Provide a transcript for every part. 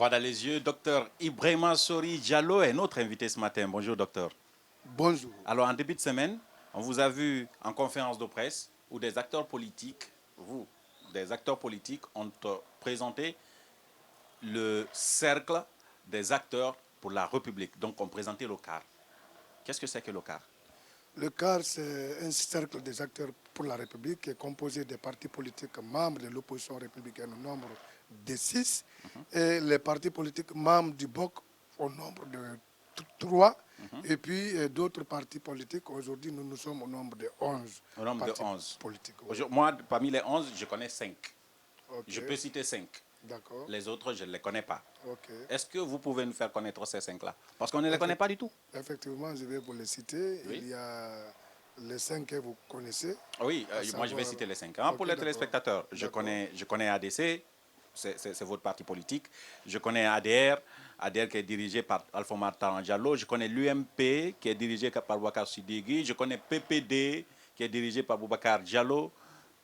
droit dans les yeux. Docteur Ibrahima Sori Diallo est notre invité ce matin. Bonjour, docteur. Bonjour. Alors, en début de semaine, on vous a vu en conférence de presse où des acteurs politiques, des acteurs politiques ont présenté le cercle des acteurs pour la République. Donc, on présentait le CAR. Qu'est-ce que c'est que le CAR? Le CAR, c'est un cercle des acteurs pour la République qui est composé des partis politiques membres de l'opposition républicaine au nombre de 6 et les partis politiques membres du BOC au nombre de 3 et puis d'autres partis politiques. Aujourd'hui, nous sommes au nombre de 11 Au nombre de partis 11. politiques. Oui. Moi, parmi les 11, je connais 5. Okay. Je peux citer 5. D'accord. Les autres, je ne les connais pas. Okay. Est-ce que vous pouvez nous faire connaître ces 5-là? Parce qu'on ne les connaît pas du tout. Effectivement, je vais vous les citer. Oui. Il y a les 5 que vous connaissez. Oui, moi je vais citer les 5. Okay, pour les téléspectateurs, je connais ADC, c'est votre parti politique. Je connais ADR qui est dirigé par Alpha Martin Diallo. Je connais l'UMP qui est dirigé par Boubacar Siddigui. Je connais PPD qui est dirigé par Boubacar Diallo.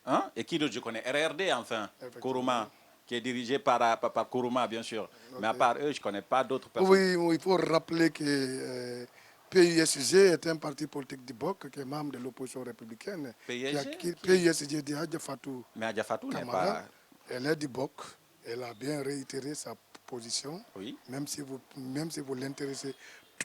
Hein? Et qui d'autre? Je connais RRD, enfin, Kourouma, qui est dirigé par Kourouma, bien sûr. Okay. Mais à part eux, je ne connais pas d'autres personnes. Oui, il faut rappeler que PISG est un parti politique du BOC qui est membre de l'opposition républicaine. PISG dit Adja Fatou. Mais Adja Fatou n'est pas... Elle est du BOC. Elle a bien réitéré sa position. Oui. Même si vous l'intéressez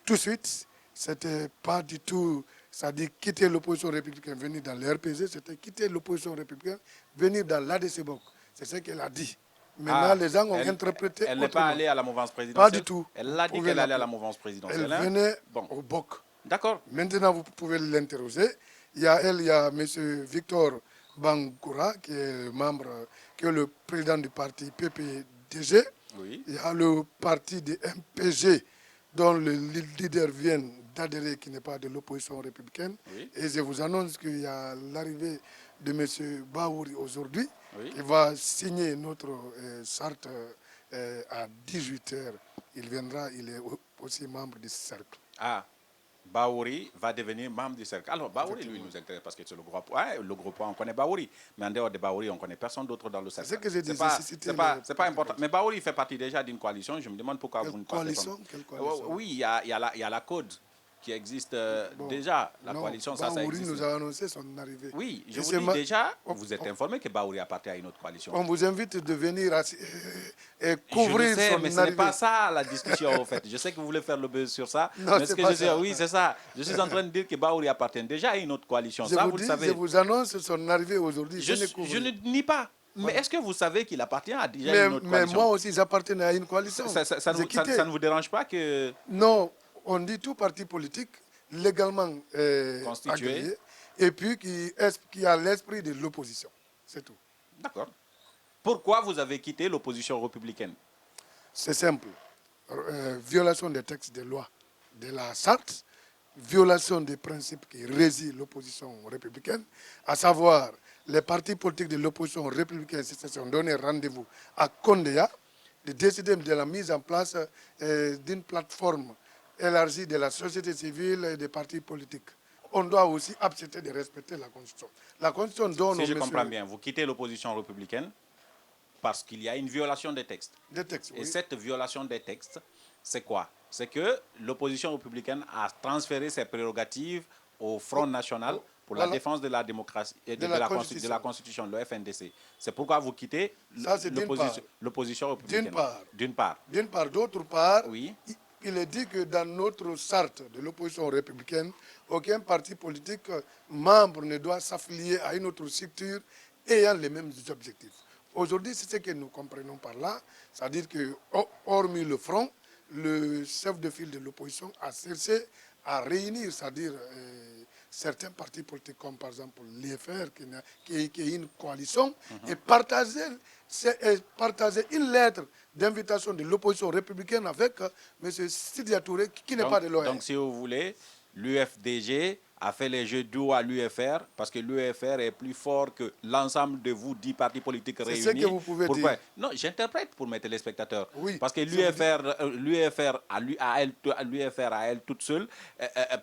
tout de suite, c'était pas du tout... C'est-à-dire quitter l'opposition républicaine, venir dans l'RPG, c'était quitter l'opposition républicaine, venir dans l'ADC-BOC. C'est ce qu'elle a dit. Maintenant, les gens ont interprété. Elle n'est pas allée à la mouvance présidentielle? Pas du tout. Elle a dit qu'elle allait à la mouvance présidentielle. Elle venait au BOC. D'accord. Maintenant, vous pouvez l'interroger. Il y a M. Victor Bangoura, qui est membre, qui est le président du parti PPDG. Oui. Il y a le parti de MPG, dont le leader vient d'adhérer, qui n'est pas de l'opposition républicaine. Oui. Et je vous annonce qu'il y a l'arrivée de M. Baouri aujourd'hui, oui, qui va signer notre charte à 18h. Il viendra, il est aussi membre du cercle. Ah, Baouri va devenir membre du cercle. Alors, Baouri, lui, nous intéresse parce que c'est le gros point. Le gros point, on connaît Baouri. Mais en dehors de Baouri, on ne connaît personne d'autre dans le cercle. C'est ce que j'ai dit. C'est pas important. Mais Baouri fait partie déjà d'une coalition. Je me demande pourquoi vous ne parlez pas. Quelle coalition? Oui, il y a la CODE qui existe déjà. La coalition, ça Existe. existe. Nous a annoncé son arrivée. Oui, je vous dis déjà, vous êtes informé que Baouri appartient à une autre coalition. On vous invite de venir couvrir son arrivée. Mais ce n'est pas ça la discussion, en fait. Je sais que vous voulez faire le buzz sur ça. Non, mais ce que je sais, oui, c'est ça. Je suis en train de dire que Baouri appartient déjà à une autre coalition. Ça, vous le savez. Je vous annonce son arrivée aujourd'hui. Je ne nie pas. Mais est-ce que vous savez qu'il appartient à déjà une autre coalition? Mais moi aussi, j'appartiens à une coalition. Ça ne vous dérange pas que... Non, on dit tout parti politique légalement constitué agréé, et puis qui a l'esprit de l'opposition. C'est tout. D'accord. Pourquoi vous avez quitté l'opposition républicaine? C'est simple. Violation des textes de loi de la charte, violation des principes qui régissent l'opposition républicaine, à savoir les partis politiques de l'opposition républicaine se sont donné rendez-vous à Kondéa de décider de la mise en place d'une plateforme élargie de la société civile et des partis politiques. On doit aussi accepter de respecter la Constitution. La Constitution donne... Si je comprends bien, vous quittez l'opposition républicaine parce qu'il y a une violation des textes. Des textes, oui. Et cette violation des textes, c'est quoi? C'est que l'opposition républicaine a transféré ses prérogatives au Front National pour la défense de la démocratie et de la Constitution, le FNDC. C'est pourquoi vous quittez l'opposition républicaine. D'une part. D'autre part, oui. Il est dit que dans notre charte de l'opposition républicaine, aucun parti politique membre ne doit s'affilier à une autre structure ayant les mêmes objectifs. Aujourd'hui, c'est ce que nous comprenons par là, c'est-à-dire que, hormis le Front, le chef de file de l'opposition a cherché à réunir, c'est-à-dire certains partis politiques comme par exemple l'IFR, qui est une coalition, et partager une lettre d'invitation de l'opposition républicaine avec M. Sidya Touré, qui n'est pas de l'OR. Donc, si vous voulez, l'UFDG a fait les jeux doux à l'UFR parce que l'UFR est plus fort que l'ensemble de vous 10 partis politiques réunis. C'est ce que vous pouvez dire. Non, j'interprète pour mes téléspectateurs. Oui, parce que l'UFR à elle toute seule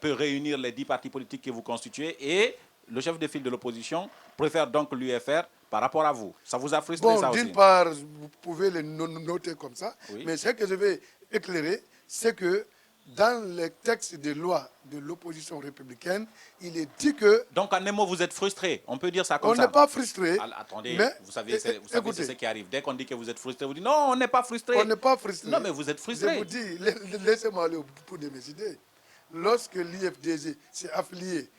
peut réunir les 10 partis politiques que vous constituez et le chef de file de l'opposition préfère donc l'UFR par rapport à vous. Ça vous a frustré, Bon, ça aussi? d'une part, vous pouvez le noter comme ça, Oui. mais ce que je vais éclairer, c'est que dans les textes de loi de l'opposition républicaine, il est dit que Donc, en un mot, vous êtes frustré. On peut dire ça comme on ça. n'est pas frustré. Attendez, Mais, vous savez, c'est écoutez, ce qui arrive. Dès qu'on dit que vous êtes frustré, vous dites non, on n'est pas frustré. on n'est pas frustré. Non, mais vous êtes Je frustré. vous dis, laissez-moi aller au bout de mes idées. Lorsque l'IFDG s'est affilié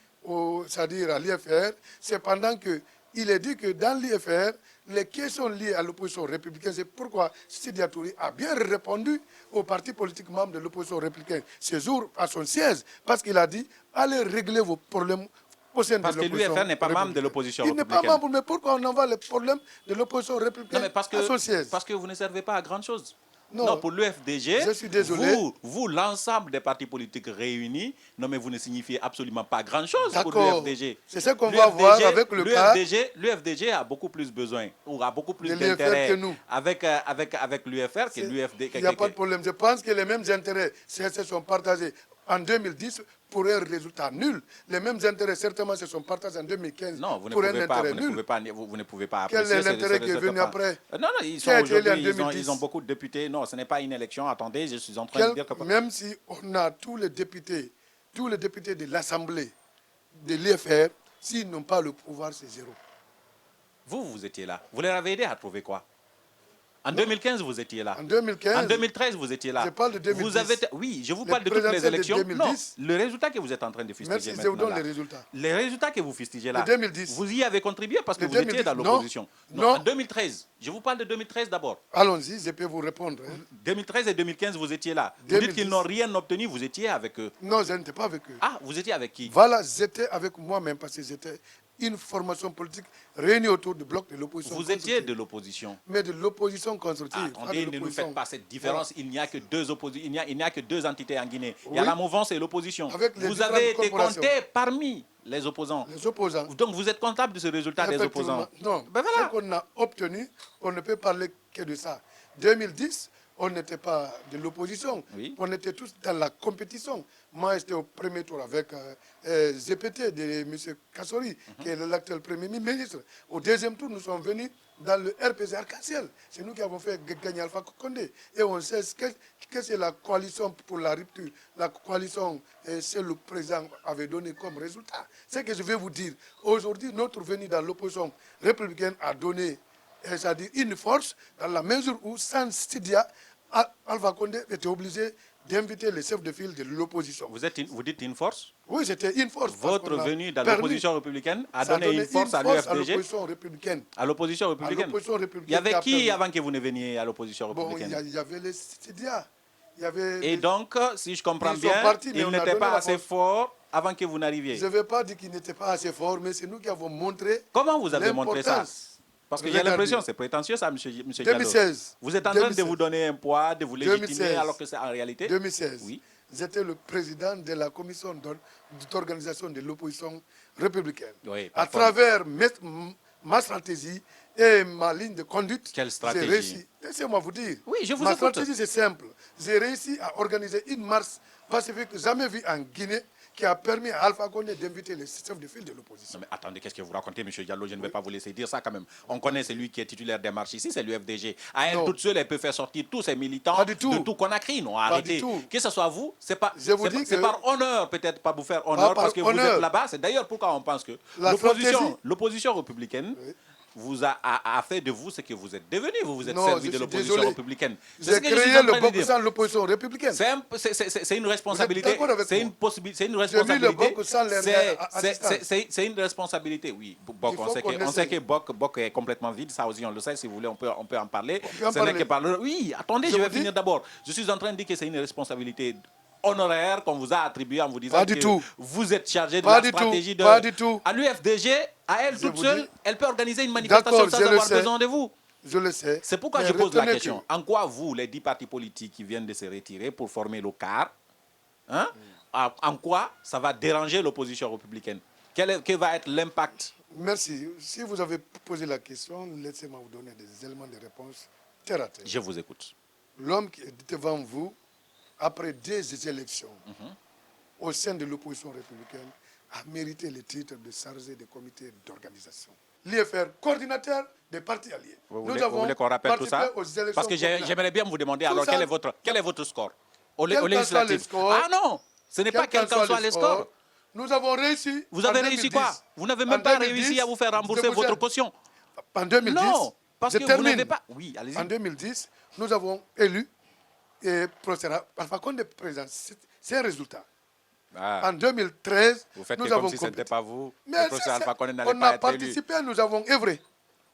c'est-à-dire à l'IFR, c'est pendant qu'il est dit que dans l'IFR, les questions liées à l'opposition républicaine, c'est pourquoi Sidi Atouri a bien répondu aux partis politiques membres de l'opposition républicaine ce jour à son siège, parce qu'il a dit, allez régler vos problèmes au sein de Parce que l'opposition l'UFR n'est pas membre de républicaine. l'opposition Il n'est pas républicaine. membre, mais pourquoi on envoie les problèmes de l'opposition Non, républicaine mais à son siège? parce que vous ne servez pas à grand chose. Non. Non, pour l'UFDG, Je suis désolé. vous l'ensemble des partis politiques réunis, non mais vous ne signifiez absolument pas grand-chose pour D'accord. l'UFDG. C'est ce qu'on va voir avec le cas L'UFDG a beaucoup plus besoin, ou a beaucoup plus de l'UFR d'intérêt que nous. avec l'UFR que l'UFD. Il n'y a pas de problème. Je pense que les mêmes intérêts se sont partagés en 2010 pour un résultat nul. Les mêmes intérêts, certainement, se sont partagés en 2015 Non, vous ne pour un pouvez pas, intérêt vous ne nul. pouvez pas, vous ne pouvez pas Quel apprécier. est l'intérêt qui est venu après? Non, non, ils Qui a été élu en aujourd'hui, 2010? ils ont beaucoup de députés. Non, ce n'est pas une élection. Attendez, je suis en train de dire que... Même si on a tous les députés de l'Assemblée de l'IFR, s'ils n'ont pas le pouvoir, c'est zéro. Vous étiez là. Vous les avez aidés à trouver quoi? En 2015, vous étiez là. En 2015, En 2013, vous étiez là. je parle de 2010. Oui, je vous Les parle de toutes les présidentielles de élections. 2010. Non, le résultat que vous êtes en train de fustiger Merci, je maintenant vous donne là. les résultats. Les résultats que vous fustigez là, De 2010. vous y avez contribué parce que De vous étiez 2010. dans Non. l'opposition. Non. En 2013, je vous parle de 2013 d'abord. Allons-y, je peux vous répondre. Hein. 2013 et 2015, vous étiez là. Vous 2010. dites qu'ils n'ont rien obtenu, vous étiez avec eux. Non, je n'étais pas avec eux. Ah, vous étiez avec qui? Voilà, j'étais avec moi-même parce que j'étais une formation politique réunie autour du bloc de l'opposition. Vous étiez de l'opposition. Mais de l'opposition constructive. pas Attendez, de ne nous l'opposition. faites pas cette différence. Voilà. Il n'y a que deux il n'y a que deux entités en Guinée. Il y a Oui. la mouvance et l'opposition. Avec les Vous avez différentes été corporations. compté parmi les opposants. Les opposants. Donc vous êtes comptable de ce résultat des Effectivement. opposants. Non, Ben voilà. ce qu'on a obtenu, on ne peut parler que de ça. 2010, on n'était pas de l'opposition. Oui. On était tous dans la compétition. Moi, j'étais au premier tour avec GPT de M. Kassori, qui est l'actuel Premier ministre. Au deuxième tour, nous sommes venus dans le RPG Arc-en-Ciel. C'est nous qui avons fait gagner Alpha Condé. Et on sait que c'est la coalition pour la rupture. La coalition, c'est le président avait donné comme résultat. C'est que je vais vous dire. Aujourd'hui, notre venue dans l'opposition républicaine a donné c'est-à-dire une force dans la mesure où sans Sidia, Alpha Condé était obligé d'inviter les chefs de file de l'opposition. Vous dites une force? Oui, c'était une force. parce Votre qu'on a venue dans permis- l'opposition républicaine a ça donné une force à l'UFDG? l'opposition républicaine. À l'opposition républicaine? l'opposition Il y républicaine avait qui a qui permis- avant que vous ne veniez à l'opposition Bon, républicaine? il y avait les Sidia. Il y avait Et donc, si je comprends Ils sont bien, partis, mais ils on a n'étaient donné pas la assez force. forts avant que vous n'arriviez. Je ne vais pas dire qu'ils n'étaient pas assez forts, mais c'est nous qui avons montré Comment vous avez montré ça? l'importance. Parce que j'ai Regardez. l'impression, c'est prétentieux ça, monsieur Diallo. 2016. Vous êtes en train de 2016. vous donner un poids, de vous légitimer, 2016. alors que c'est en réalité... 2016. Oui. J'étais le président de la commission d'organisation de l'opposition républicaine. Oui, à parfois. travers ma stratégie et ma ligne de conduite, Quelle stratégie? j'ai réussi. Laissez-moi vous dire. Oui, je vous Ma écoute. stratégie, c'est simple. J'ai réussi à organiser une marche pacifique jamais vue en Guinée qui a permis à Alpha Condé d'inviter les chefs de file de l'opposition. Non, mais attendez, qu'est-ce que vous racontez, monsieur Diallo? Je ne vais pas vous laisser dire ça quand même. On connaît celui qui est titulaire des marches ici, c'est l'UFDG. À elle Non. toute seule, elle peut faire sortir tous ses militants Pas du tout. de tout Conakry. Non, du arrêtez. tout. Que ce soit vous, c'est pas. Je vous c'est dis pas- c'est que- par honneur, peut-être pas vous faire honneur, par parce que vous honneur. êtes là-bas. C'est d'ailleurs pourquoi on pense que La stratégie- l'opposition républicaine Oui. vous a fait de vous ce que vous êtes devenu. Vous vous êtes Non, servi je de suis l'opposition désolé. républicaine. C'est J'ai ce que je suis créé en le train de bloc dire. sans l'opposition républicaine. C'est une responsabilité. d'accord avec C'est moi? une le responsabilité. Bok sans les à distance. C'est une responsabilité, oui. Bok, Il faut on sait qu'on que, on sait essaye. que Bok est complètement vide. Ça aussi, on le sait. Si vous voulez, on peut en parler. peut en Ce n'est parler. que par le... Oui, attendez, Je je vais vous dis- finir d'abord. Je suis en train de dire que c'est une responsabilité honoraire qu'on vous a attribuée en vous disant Pas du que tout. vous êtes chargé de Pas la du tout. stratégie de... Pas du tout. À l'UFDG, à elle Je toute vous seule, dis- elle peut organiser une manifestation D'accord, sans je le avoir sais. besoin de vous. Je le sais. C'est pourquoi Mais je pose la retenez question. En quoi vous, les 10 partis politiques qui viennent de se retirer pour former le CAR, hein, en quoi ça va déranger l'opposition républicaine? Quel va être l'impact? Merci. Si vous avez posé la question, laissez-moi vous donner des éléments de réponse terre à terre. Je vous écoute. L'homme qui est devant vous, après des élections au sein de l'opposition républicaine, a mérité le titre de chargé de comité d'organisation. L'IFR, coordinateur des partis alliés. Vous voulez qu'on rappelle tout ça? Parce que j'aimerais bien vous demander, alors quel est votre score au législatif? Ah non, ce n'est pas quel qu'en soit les scores. Nous avons réussi. Vous avez réussi quoi? Vous n'avez même pas réussi à vous faire rembourser votre caution. En 2010, non, parce que vous n'avez pas... Oui, allez-y. En 2010, nous avons élu et procédé Alpha Condé président. C'est un résultat. En 2013, vous faites nous comme avons si ce n'était pas vous. Mais on a participé, nous avons œuvré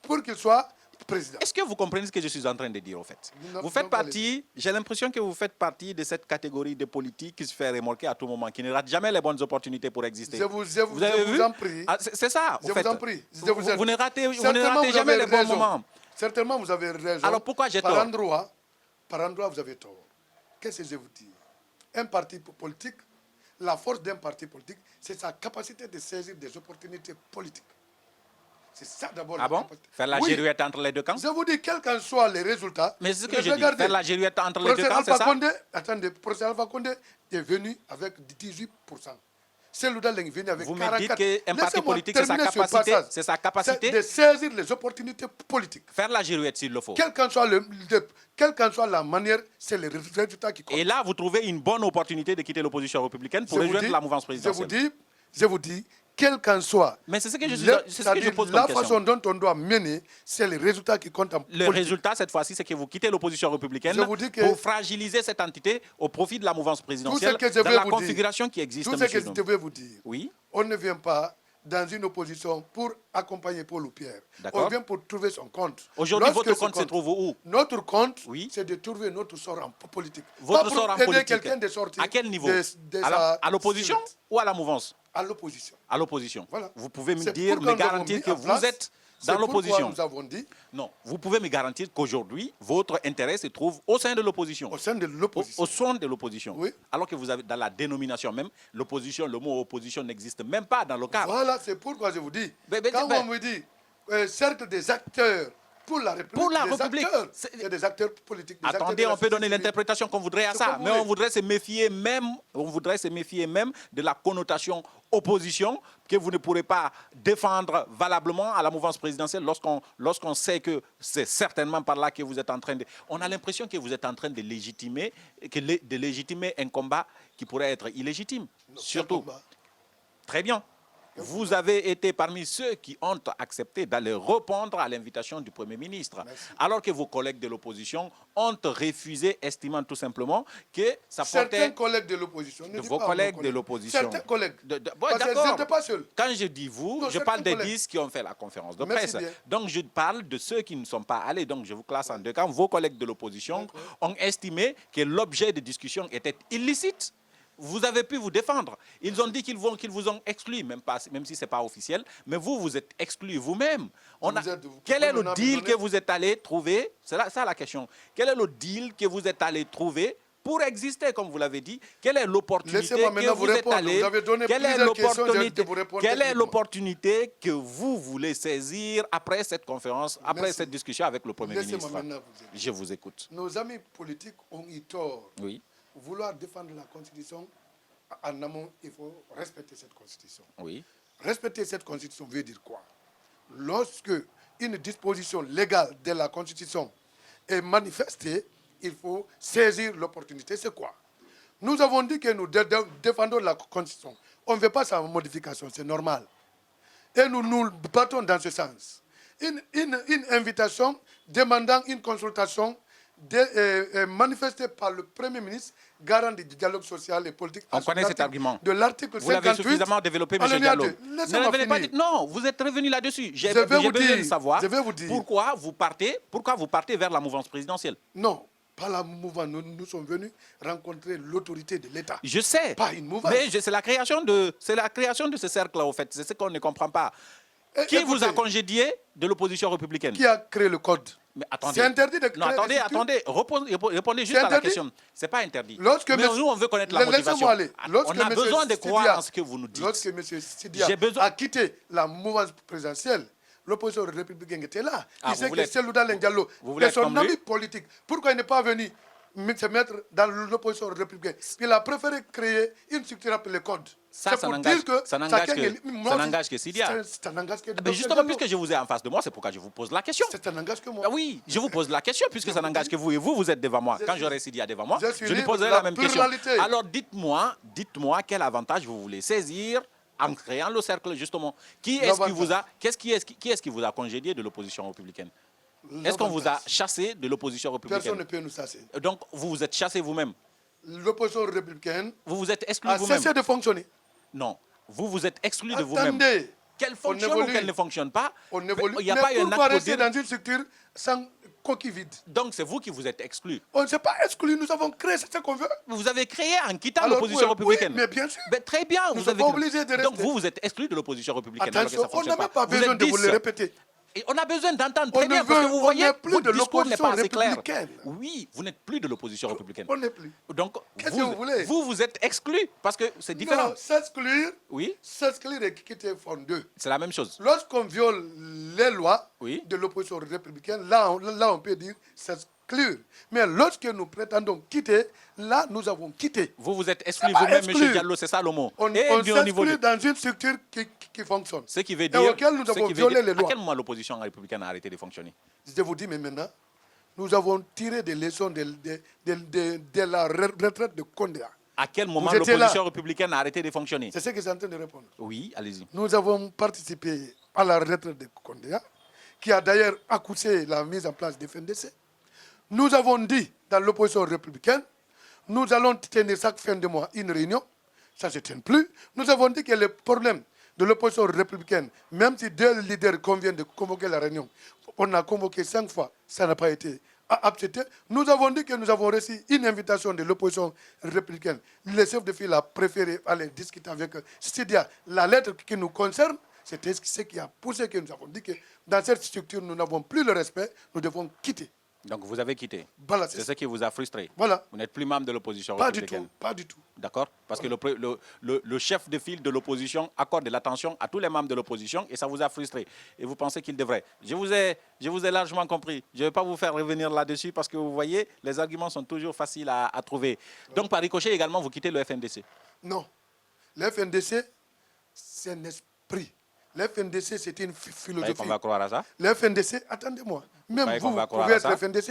pour qu'il soit président. Est-ce que vous comprenez ce que je suis en train de dire, au fait? Non, vous faites partie, j'ai l'impression que vous faites partie de cette catégorie de politiques qui se fait remorquer à tout moment, qui ne rate jamais les bonnes opportunités pour exister. Je vous en prie. Ah, c'est ça, je vous en prie. Vous ne ratez jamais les bons moments. Certainement, vous avez raison. Alors pourquoi j'ai tort? Par endroit, vous avez tort. Qu'est-ce que je vous dis? Un parti politique, la force d'un parti politique, c'est sa capacité de saisir des opportunités politiques. C'est ça d'abord. Ah bon? Faire la girouette entre les deux camps? Je vous dis, quels qu'en soient les résultats. Mais c'est ce que je dis. Faire la girouette entre les deux camps, c'est ça? Attendez, le professeur Alpha Condé est venu avec 18%. Celui-là est venu avec 44%. Vous me dites qu'un parti politique, c'est sa capacité de saisir les opportunités politiques. Faire la girouette s'il le faut. Quelle qu'en soit la manière, c'est le résultat qui compte. Et là, vous trouvez une bonne opportunité de quitter l'opposition républicaine pour rejoindre la mouvance présidentielle. Je vous dis, quel qu'en soit, mais c'est ce que je pose comme la question. façon dont on doit mener, c'est le résultat qui compte en politique. Le résultat, cette fois-ci, c'est que vous quittez l'opposition républicaine pour fragiliser cette entité au profit de la mouvance présidentielle dans la configuration qui existe. Tout ce que je devais vous dire, oui? On ne vient pas dans une opposition pour accompagner Paul ou Pierre. On vient pour trouver son compte. Aujourd'hui, votre compte se trouve où? Notre compte, oui? c'est de trouver notre sort en politique. Votre sort en politique? Quelqu'un de sortir. À quel niveau? À l'opposition ou à la mouvance? À l'opposition. À l'opposition. Voilà. Vous pouvez me dire, me garantir que vous êtes dans l'opposition. Nous avons dit. Non, vous pouvez me garantir qu'aujourd'hui, votre intérêt se trouve au sein de l'opposition. Au sein de l'opposition. Au sein de l'opposition. Oui. Alors que vous avez, dans la dénomination même, l'opposition, le mot opposition n'existe même pas dans le cadre. Voilà, c'est pourquoi je vous dis. Quand on me dit cercle des acteurs pour la République, il y a des acteurs politiques. Attendez, on peut donner l'interprétation qu'on voudrait à ça, mais on voudrait se méfier même de la connotation opposition que vous ne pourrez pas défendre valablement à la mouvance présidentielle lorsqu'on sait que c'est certainement par là que vous êtes en train de... On a l'impression que vous êtes en train de légitimer un combat qui pourrait être illégitime. Non, surtout. Très bien. Vous avez été parmi ceux qui ont accepté d'aller répondre à l'invitation du Premier ministre. Merci. Alors que vos collègues de l'opposition ont refusé, estimant tout simplement que ça portait... Certains collègues de l'opposition. De vos collègues de l'opposition. Certains collègues. Parce que je n'étais pas seul. Quand je dis vous, non, je parle des 10 qui ont fait la conférence de presse. Donc je parle de ceux qui ne sont pas allés. Donc je vous classe en deux camps. Vos collègues de l'opposition ont estimé que l'objet de discussion était illicite. Vous avez pu vous défendre. Ils ont dit qu'ils vous ont exclu, même si ce n'est pas officiel, mais vous êtes exclu vous-même. Quel est le deal que vous êtes allé trouver? C'est ça la question. Quel est le deal que vous êtes allé trouver pour exister, comme vous l'avez dit? Quelle est l'opportunité que vous êtes allé... Quelle est l'opportunité que vous voulez saisir après cette conférence, après cette discussion avec le Premier ministre? Je vous écoute. Nos amis politiques ont eu tort. Oui. Vouloir défendre la Constitution, en amont, il faut respecter cette Constitution. Oui. Respecter cette Constitution veut dire quoi? Lorsque une disposition légale de la Constitution est manifestée, il faut saisir l'opportunité. C'est quoi? Nous avons dit que nous défendons la Constitution. On ne veut pas sa modification, c'est normal. Et nous nous battons dans ce sens. Une invitation demandant une consultation manifesté par le Premier ministre, garant du dialogue social et politique. On connaît cet argument. De l'article 58. Vous l'avez suffisamment développé, M. Diallo. Non, vous êtes revenu là-dessus. J'ai besoin de savoir pourquoi vous partez vers la mouvance présidentielle. Non, pas la mouvance. Nous sommes venus rencontrer l'autorité de l'État. Je sais. Pas une mouvance. Mais c'est la création de ce cercle-là, au fait. C'est ce qu'on ne comprend pas. Qui vous a congédié de l'opposition républicaine? Qui a créé le code? Mais attendez. C'est interdit de créer. Non, attendez. Répondez juste à la question. Ce n'est pas interdit. Mais nous, on veut connaître la motivation. On a besoin de croire en ce que vous nous dites. Lorsque M. Sidia a quitté la mouvance présidentielle, l'opposition républicaine était là. Il sait que c'est Louda Diallo et son ami politique. Pourquoi il n'est pas venu se mettre dans l'opposition républicaine. Il a préféré créer une structure appelée Code. Ça n'engage que Sidia. Ça n'engage que Mais justement, puisque je vous ai en face de moi, c'est pourquoi je vous pose la question. Ça n'engage que moi. Ah oui, je vous pose la question, puisque ça n'engage que vous, et vous êtes devant moi. Quand j'aurai Sidia devant moi, je lui poserai la même question. Alors dites-moi quel avantage vous voulez saisir en créant le cercle, justement. Qui est-ce qui vous a congédié de l'opposition républicaine? Est-ce qu'on vous a chassé de l'opposition républicaine? Personne ne peut nous chasser. Donc, vous vous êtes chassé vous-même? L'opposition républicaine vous vous êtes exclu a vous-même? cessé de fonctionner. Non, vous vous êtes exclu de vous-même. Attendez. Qu'elle fonctionne ou qu'elle ne fonctionne pas, On évolue. il n'y a pas un pourquoi acte rester dans une structure sans coquille vide? Donc, c'est vous qui vous êtes exclu. On ne s'est pas exclu, nous avons créé, c'est ce qu'on veut. Vous avez créé en quittant Alors, l'opposition républicaine. Oui, mais bien sûr. Ben, très bien. Nous vous sommes avez... pas obligés de rester. Donc, vous êtes exclu de l'opposition républicaine. Attention, on n'a même pas besoin de vous le répéter. Et on a besoin d'entendre On très bien, parce que vous voyez, plus votre de discours n'est pas assez clair. républicaine. Oui, vous n'êtes plus de l'opposition républicaine. On n'est plus. Donc, Qu'est-ce que vous voulez? vous êtes exclu, parce que c'est différent. Non, s'exclure, Oui, s'exclure et quitter font deux. c'est la même chose. Lorsqu'on viole les lois Oui. de l'opposition républicaine, là on peut dire s'exclure. Mais lorsque nous prétendons quitter, là nous avons quitté. Vous vous êtes exclu C'est pas vous-même, exclu. M. Diallo, c'est ça le mot. On Et au niveau s'exclut de... dans une structure qui fonctionne. Ce qui veut Et dire... auquel nous ce avons qui veut violé dire- les À lois. quel moment l'opposition républicaine a arrêté de fonctionner? Je vous dis, mais maintenant, nous avons tiré des leçons de la retraite de Condé. À quel moment Vous étiez l'opposition là. républicaine a arrêté de fonctionner? C'est ce que j'ai en train de répondre. Oui, allez-y. Nous avons participé à la retraite de Condé, qui a d'ailleurs accouché la mise en place des FNDC. Nous avons dit dans l'opposition républicaine, nous allons tenir chaque fin de mois une réunion. Ça ne se tient plus. Nous avons dit que le problème de l'opposition républicaine, même si deux leaders conviennent de convoquer la réunion, on a convoqué 5 fois, ça n'a pas été accepté. Nous avons dit que nous avons reçu une invitation de l'opposition républicaine. Le chef de file a préféré aller discuter avec Sidia. La lettre qui nous concerne, c'était ce qui a poussé que nous avons dit que dans cette structure, nous n'avons plus le respect, nous devons quitter. Donc vous avez quitté. Voilà, C'est ce qui vous a frustré. Voilà. Vous n'êtes plus membre de l'opposition Pas du républicaine. tout, pas du tout. D'accord? Parce que le chef de file de l'opposition accorde de l'attention à tous les membres de l'opposition et ça vous a frustré. Et vous pensez qu'il devrait. Je vous ai largement compris. Je ne vais pas vous faire revenir là-dessus parce que vous voyez, les arguments sont toujours faciles à trouver. Donc par ricochet également, vous quittez le FNDC. Non. Le FNDC, c'est un esprit. Le FNDC, c'est une Vous croyez philosophie. qu'on va croire à ça? Le FNDC, attendez-moi. Même croyez qu'on vous, va vous croire pouvez à être ça? FNDC.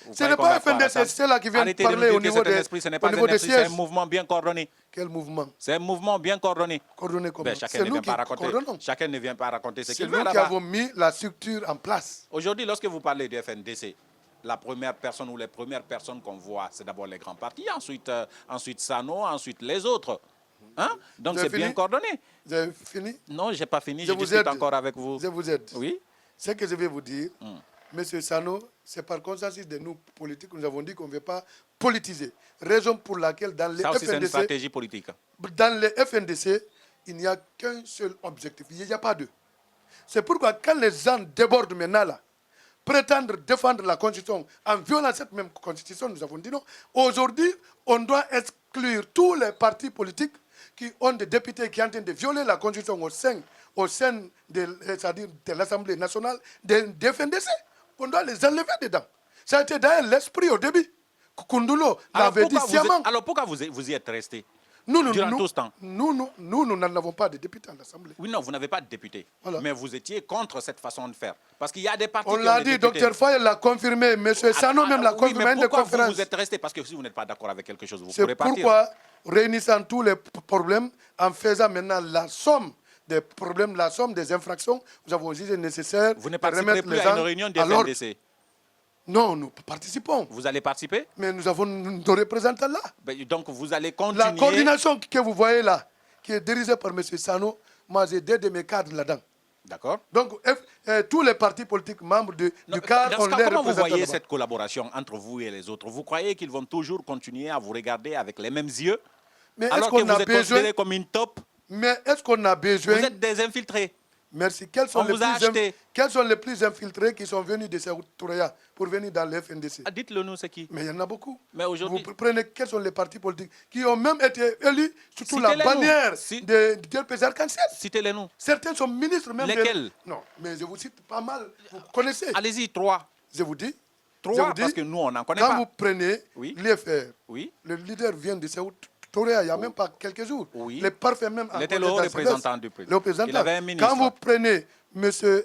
Vous Ce croyez n'est qu'on va pas croire à ça? FNDC, c'est là qui vient Arrêtez parler de nous au dire niveau que c'est un des, esprit, ce n'est au pas niveau un des esprit, c'est un sièges. mouvement bien coordonné. Quel mouvement? C'est un mouvement bien coordonné. Coordonné comment? Ben, chacun, C'est ne nous vient qui pas raconter, coordonnons. chacun ne vient pas raconter ce C'est qu'il nous veut qui là-bas. avons mis la structure en place. Aujourd'hui, lorsque vous parlez du FNDC, la première personne ou les premières personnes qu'on voit, c'est d'abord les grands partis, ensuite Sano, ensuite les autres. Hein? Donc Vous avez c'est bien fini? coordonné. Vous avez fini? Non, je n'ai pas fini, Je je vous discute aide. encore avec vous. Je vous aide. Oui? Ce que je vais vous dire, Monsieur Sano, c'est par consensus de nous politiques, nous avons dit qu'on ne veut pas politiser. Raison pour laquelle dans les Ça aussi, c'est une FNDC, stratégie politique. dans les FNDC, il n'y a qu'un seul objectif. Il n'y a pas deux. C'est pourquoi quand les gens débordent maintenant là, prétendre défendre la Constitution en violant cette même Constitution, nous avons dit non. Aujourd'hui, on doit exclure tous les partis politiques qui ont des députés qui sont en train de violer la Constitution au sein c'est-à-dire de l'Assemblée nationale des FNDC. On doit les enlever dedans. Ça a été d'ailleurs l'esprit au début. Kundulo l'avait dit sciemment. Alors pourquoi vous y êtes resté Nous durant tout ce temps? nous n'en avons pas de députés à l'Assemblée. Oui, non, vous n'avez pas de député. Voilà. Mais vous étiez contre cette façon de faire. Parce qu'il y a des partis On qui ont l'a des dit, députés. Dr Faye l'a confirmé, M. Sano même l'a oui, confirmé mais dans des pourquoi vous conférences. êtes resté? Parce que si vous n'êtes pas d'accord avec quelque chose, vous C'est pourrez partir. pourquoi, réunissant tous les problèmes, en faisant maintenant la somme des problèmes, la somme des infractions, nous avons jugé nécessaire Vous ne de participerez remettre plus les à une gens réunion du à l'ordre. FNDC. Non, nous participons. Vous allez participer? Mais nous avons nos représentants là. Ben, donc vous allez La continuer. coordination que vous voyez là, qui est dirigée par M. Sano, moi j'ai deux de mes cadres là-dedans. D'accord. Donc tous les partis politiques membres du cadre, Dans on ce cas, les comment vous représente voyez là-bas. cette collaboration entre vous et les autres? Vous croyez qu'ils vont toujours continuer à vous regarder avec les mêmes yeux? Mais est-ce Alors que qu'on vous a êtes besoin considéré comme une top? Mais est-ce qu'on a Vous besoin... êtes des infiltrés. Merci. Quels sont, On vous a acheté. quels sont les plus infiltrés qui sont venus de ces Touréa pour venir dans le FNDC? Ah, dites-le nous, c'est qui? Mais il y en a beaucoup. Mais aujourd'hui... Vous prenez quels sont les partis politiques qui ont même été élus sous la Citez-les-nous. bannière de DLP Arc-en-Ciel. Citez-les nous. Certains sont ministres même. Lesquels? Non, mais je vous cite pas mal. Vous connaissez. Allez-y, 3. Je vous dis, Trois, parce que nous, on n'en connaît quand pas. vous prenez Oui. l'IFR, Oui. le leader vient de Séoul Toréa, il n'y a même pas quelques jours. Oui. Les parfaits même. Il était le haut représentant du président. Il avait un ministre. Quand vous prenez monsieur,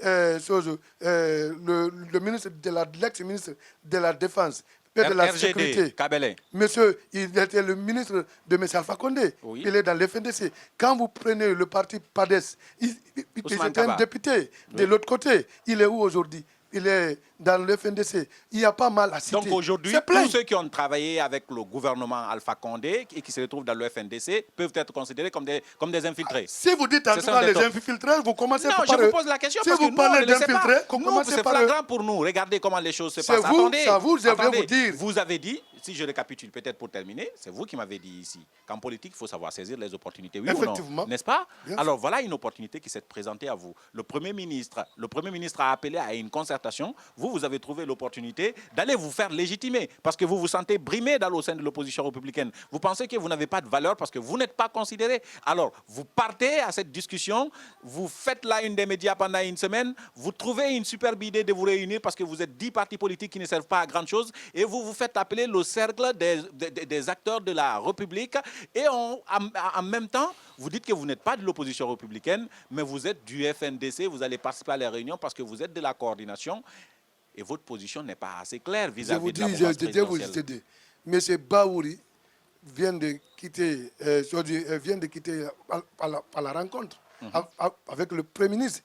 le ministre de l'ex-ministre de la Défense et de la RGD, Sécurité, Kabele. monsieur, il était le ministre de M. Alpha Condé. Oui. Il est dans le FNDC. Quand vous prenez le parti PADES, il Ousmane était un Kaba. député. De l'autre côté, il est où aujourd'hui? Il est dans le FNDC. Il y a pas mal à citer. Donc aujourd'hui, C'est plein. tous ceux qui ont travaillé avec le gouvernement Alpha Condé et qui se retrouvent dans le FNDC peuvent être considérés comme des infiltrés. Si vous dites en Ce tout sont cas des les tops. infiltrés, vous commencez Non, par je eux. vous pose la question Si parce que vous nous, on parlez ne le sait pas. d'infiltrés, qu'on Nous, commence c'est par eux. flagrant pour nous. Regardez comment les choses se C'est passent. vous, Attendez, ça vous, je vais attendez. vous dire. Vous avez dit, si je récapitule peut-être pour terminer, c'est vous qui m'avez dit ici qu'en politique, il faut savoir saisir les opportunités. Oui ou Effectivement. non? N'est-ce pas? Bien Alors voilà une opportunité qui s'est présentée à vous. Le Premier ministre a appelé à une concertation. Vous avez trouvé l'opportunité d'aller vous faire légitimer parce que vous vous sentez brimé au sein de l'opposition républicaine. Vous pensez que vous n'avez pas de valeur parce que vous n'êtes pas considéré. Alors, vous partez à cette discussion, vous faites la une des médias pendant une semaine, vous trouvez une superbe idée de vous réunir parce que vous êtes 10 partis politiques qui ne servent pas à grand chose et vous vous faites appeler le cercle des acteurs de la République et en même temps, vous dites que vous n'êtes pas de l'opposition républicaine, mais vous êtes du FNDC, vous allez participer à les réunions parce que vous êtes de la coordination. Et votre position n'est pas assez claire vis-à-vis de la mouvance présidentielle. M. Baouri vient de quitter, à la rencontre avec le Premier ministre.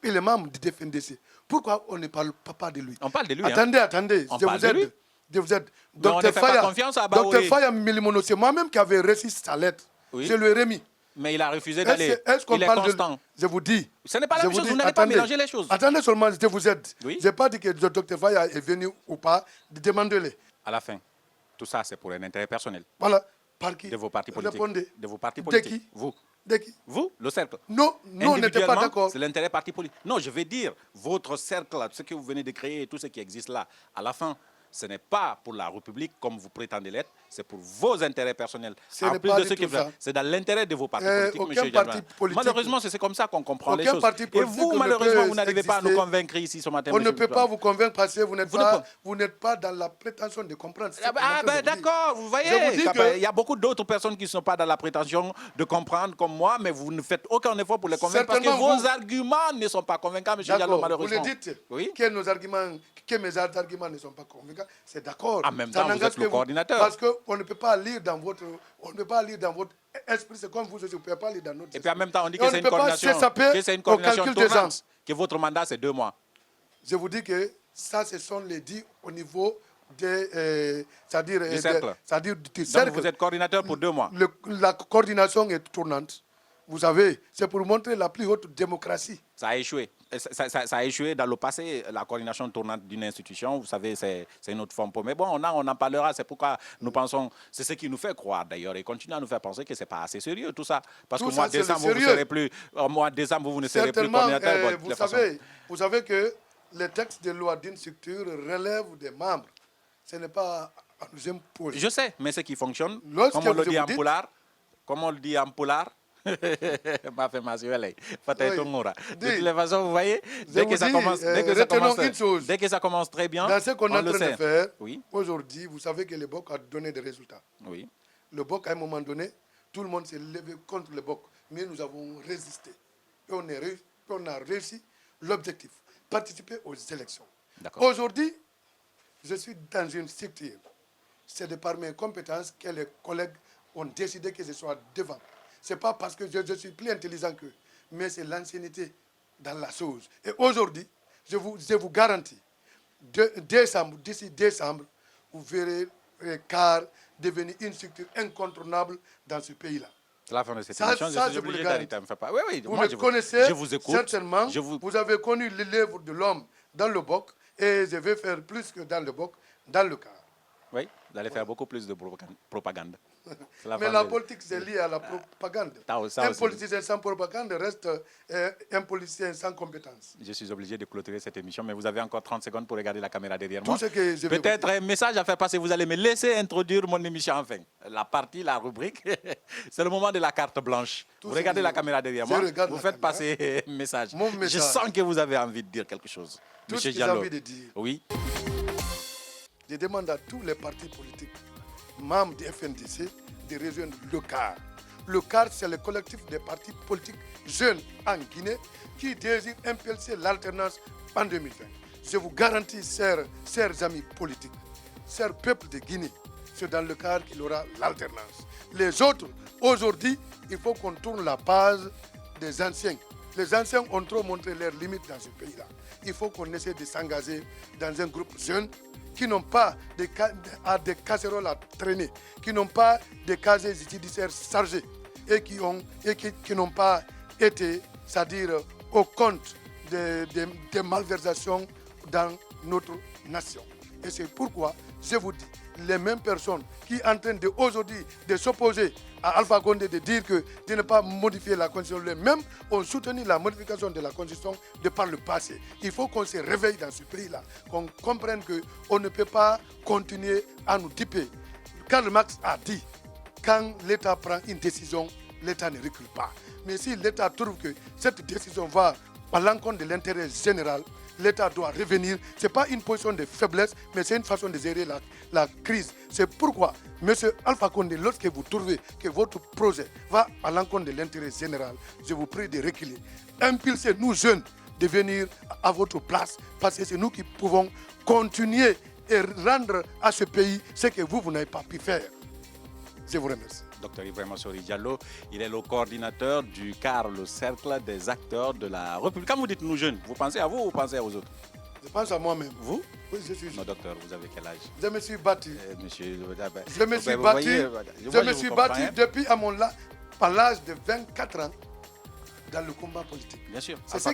Il est membre du FNDC. Pourquoi on ne parle pas de lui? On parle de lui. Attendez, On parle de lui. je vous aide. Mais on ne fait pas confiance à Baouri. Docteur Faya Milimono, c'est moi-même qui avais reçu sa lettre. Oui. Je lui ai remis. Mais il a refusé d'aller. Est-ce qu'on Il est parle constant. Je vous dis. Ce n'est pas la même chose, vous n'allez pas mélanger les choses. Attendez seulement, je vous aide. Oui. Je n'ai pas dit que le docteur Faya est venu ou pas, demandez-le. À la fin, tout ça, c'est pour un intérêt personnel. Voilà. Par qui? De vos partis politiques. Répondez. De vos partis De politiques. qui? Vous. De qui? Vous, le cercle. Non, on n'était pas Individuellement, d'accord. c'est l'intérêt parti politique. Non, je vais dire, votre cercle, ce que vous venez de créer et tout ce qui existe là, à la fin, ce n'est pas pour la République comme vous prétendez l'être, c'est pour vos intérêts personnels. Ce En n'est plus pas de du ce tout que ça. c'est dans l'intérêt de vos partis politiques, Aucun M. parti Diallo. politique- Malheureusement, c'est comme ça qu'on comprend les Aucun choses. parti Et politique vous, ne malheureusement, peut vous n'arrivez pas à nous exister. convaincre ici ce matin. On ne monsieur peut le pas vous convaincre parce que vous Vous n'êtes pas dans la prétention de comprendre. C'est ce Ah qu'on est en train ben de dire. d'accord, vous voyez, Je vous dis que- il y a beaucoup d'autres personnes qui ne sont pas dans la prétention de comprendre comme moi, mais vous ne faites aucun effort pour les convaincre parce que Certainement, vos vous- arguments ne sont pas convaincants, M. Diallo, D'accord, vous malheureusement. le dites Oui. que mes arguments ne sont pas convaincants. C'est d'accord. En même Ça temps, vous n'engage êtes le que coordinateur. Parce qu'on ne peut pas lire dans votre esprit, c'est comme vous, vous ne pouvez pas lire dans notre Et puis en même temps, on dit Et que on c'est ne une peut pas coordination, s'échapper que c'est une au coordination calcul des tournante, gens. que votre mandat c'est 2 mois. Je vous dis que ça, ce sont les dits au niveau des, c'est-à-dire Du cercle. du Donc cercle. vous êtes coordinateur pour 2 mois. La coordination est tournante. Vous savez, c'est pour montrer la plus haute démocratie. Ça a échoué. Ça a échoué dans le passé, la coordination tournante d'une institution. Vous savez, c'est une autre forme. Mais bon, on en parlera. C'est pourquoi nous pensons, c'est ce qui nous fait croire d'ailleurs et continue à nous faire penser que ce n'est pas assez sérieux tout ça. Parce Tout qu'au mois ça, de c'est le décembre, vous ne sérieux. serez plus, au mois de décembre, vous ne serez plus Certainement, coordinateur. Bon, de vous toute façon. savez que les textes de loi d'une structure relèvent des membres. Ce n'est pas à nous imposer. Je sais, mais ce qui fonctionne, Lorsque comme on le vous dit en dites- poulard, comme on le dit en poulard, ma fait ma suelle, Fatay Oui. Tongora. De Dis, toutes les façons, vous voyez, je dès vous que ça dis, commence, retenons une chose. dès que ça commence très bien, Dans ce qu'on est on en le train de sait. faire, Oui, aujourd'hui, vous savez que le BOC a donné des résultats. oui. Le BOC, à un moment donné, tout le monde s'est levé contre le BOC. Mais nous avons résisté. Et on a réussi l'objectif, participer aux élections. D'accord. Aujourd'hui, je suis dans une structure. C'est de par mes compétences que les collègues ont décidé que je sois devant. Ce n'est pas parce que je suis plus intelligent qu'eux, mais c'est l'ancienneté dans la chose. Et aujourd'hui, je vous garantis, d'ici décembre, vous verrez CAR devenir une structure incontournable dans ce pays-là. C'est la fin de cette Ça, émission. ça, Je suis je vous le obligé garantis. d'arrêter. Me fait pas. Oui, oui. Vous Moi, me connaissez je vous écoute. certainement. Je vous... Vous avez connu l'élève de l'homme dans le BOC et je vais faire plus que dans le BOC, dans le CAR. Oui, vous allez faire beaucoup plus de propagande. C'est la Mais fin la de- politique, c'est lié à la propagande. Ça Un aussi. politicien sans propagande reste un politicien sans compétence. Je suis obligé de clôturer cette émission, mais vous avez encore 30 secondes pour regarder la caméra derrière Tout moi. ce que je vais Peut-être vous dire. un message à faire passer. Vous allez me laisser introduire mon émission enfin. La partie, la rubrique, c'est le moment de la carte blanche. Tout Vous ce regardez que la je- caméra derrière je moi. regarde Vous la faites caméra. passer un message. Mon Je message. sens que vous avez envie de dire quelque chose. Tout Monsieur ce que j'ai Diallo. envie de dire. Oui. je demande à tous les partis politiques membres du FNDC de rejoindre le CAR. Le CAR, c'est le collectif des partis politiques jeunes en Guinée qui désirent impulser l'alternance en 2020. Je vous garantis, chers amis politiques, chers peuples de Guinée, c'est dans le CAR qu'il y aura l'alternance. Les autres, aujourd'hui, il faut qu'on tourne la page des anciens. Les anciens ont trop montré leurs limites dans ce pays-là. Il faut qu'on essaie de s'engager dans un groupe jeune qui n'ont pas des casseroles à traîner, qui n'ont pas des casiers judiciaires chargés et qui n'ont pas été, c'est-à-dire au compte des malversations dans notre nation. Et c'est pourquoi je vous dis, les mêmes personnes qui sont en train aujourd'hui de s'opposer à Alpha Condé, de dire que de ne pas modifier la Constitution, les mêmes ont soutenu la modification de la Constitution de par le passé. Il faut qu'on se réveille dans ce pays-là, qu'on comprenne qu'on ne peut pas continuer à nous typer. Karl Marx a dit, quand l'État prend une décision, l'État ne recule pas. Mais si l'État trouve que cette décision va à l'encontre de l'intérêt général, l'État doit revenir. Ce n'est pas une position de faiblesse, mais c'est une façon de gérer la crise. C'est pourquoi, M. Alpha Condé, lorsque vous trouvez que votre projet va à l'encontre de l'intérêt général, je vous prie de reculer. Impulsez nous jeunes de venir à votre place, parce que c'est nous qui pouvons continuer et rendre à ce pays ce que vous n'avez pas pu faire. Je vous remercie. Dr Ibrahima Sori Diallo, il est le coordinateur du CAR, le cercle des acteurs de la République. Quand vous dites nous jeunes, vous pensez à vous ou vous pensez aux autres? Je pense à moi-même. Vous? Oui, je suis jeune. Non, docteur, vous avez quel âge? Je me suis battu. Monsieur, Je me suis battu, depuis à l'âge de 24 ans dans le combat politique. Bien sûr. C'est ce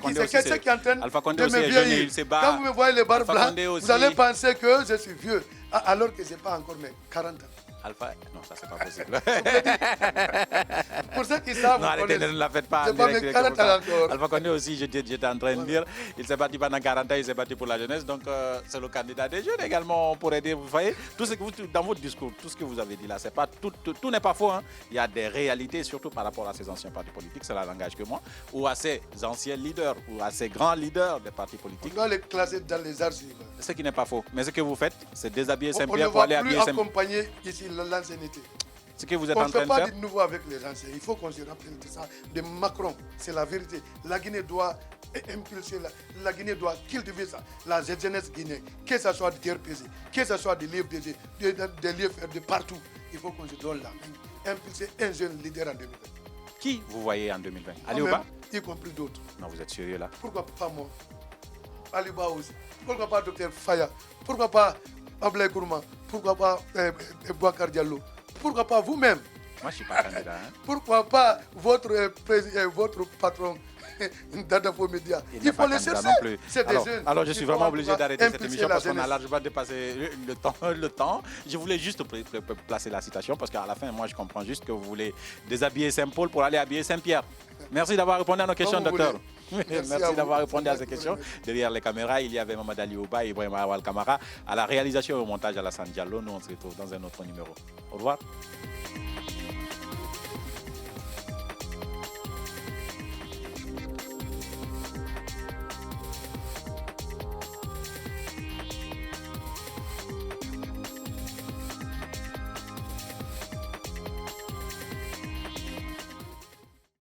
qui est en train Alpha Condé de aussi me est jeune et vieillir. il se bat. Quand vous me voyez les barbes Alpha blancs, Condé aussi. vous allez penser que je suis vieux, alors que je n'ai pas encore mes 40 ans. Alpha, non, ça c'est pas possible. Pour ceux qui savent, non, arrêtez, ne la faites pas. Je pas mes 40 ans encore. Alpha Condé aussi, j'étais en train de dire, il s'est battu pendant 40 ans, il s'est battu pour la jeunesse, donc c'est le candidat des jeunes également, on pourrait dire. Vous voyez, tout ce que vous, dans votre discours, tout ce que vous avez dit là, c'est pas tout n'est pas faux. Hein. Il y a des réalités, surtout par rapport à ces anciens partis politiques, c'est la langage que moi, ou à ces anciens leaders, ou à ces grands leaders des partis politiques. On doit les classer dans les archives. Ce qui n'est pas faux. Mais ce que vous faites, c'est déshabiller On ne Saint-Pierre pour aller va plus habiller Saint-Pierre. accompagner ici l'ancienneté. Ce que vous êtes On en ne train fait de pas faire. de nouveau avec les anciens. Il faut qu'on se rappelle de ça. De Macron, c'est la vérité. La Guinée doit impulser, la Guinée doit cultiver ça. La jeunesse guinéenne, que ce soit de RPC, que ce soit des livres de partout, il faut qu'on se donne la main. Impulser un jeune leader en 2020. Qui vous voyez en 2020? Ali Moi-même, Ouba? y compris d'autres. Non, vous êtes sérieux là? Pourquoi pas moi? Ali Ba aussi. Pourquoi pas Dr Faya? Pourquoi pas Ablaye Kourma? Pourquoi pas Bouakar Diallo? Pourquoi pas vous-même? Moi, je ne suis pas candidat. Hein. Pourquoi pas votre patron d'Adafo Média? Il faut les chercher. C'est des jeunes. Alors, je suis vraiment obligé d'arrêter cette émission parce qu'on a jeunesse. largement dépassé le temps. Je voulais juste placer la citation parce qu'à la fin, moi, je comprends juste que vous voulez déshabiller Saint-Paul pour aller habiller Saint-Pierre. Merci d'avoir répondu à nos questions, docteur. Merci d'avoir répondu à ces questions. Derrière les caméras, il y avait Mamadou Ali Ouba et Ibrahima Awal Kamara. À la réalisation et au montage, Alassane Diallo. Nous, on se retrouve dans un autre numéro. Au revoir.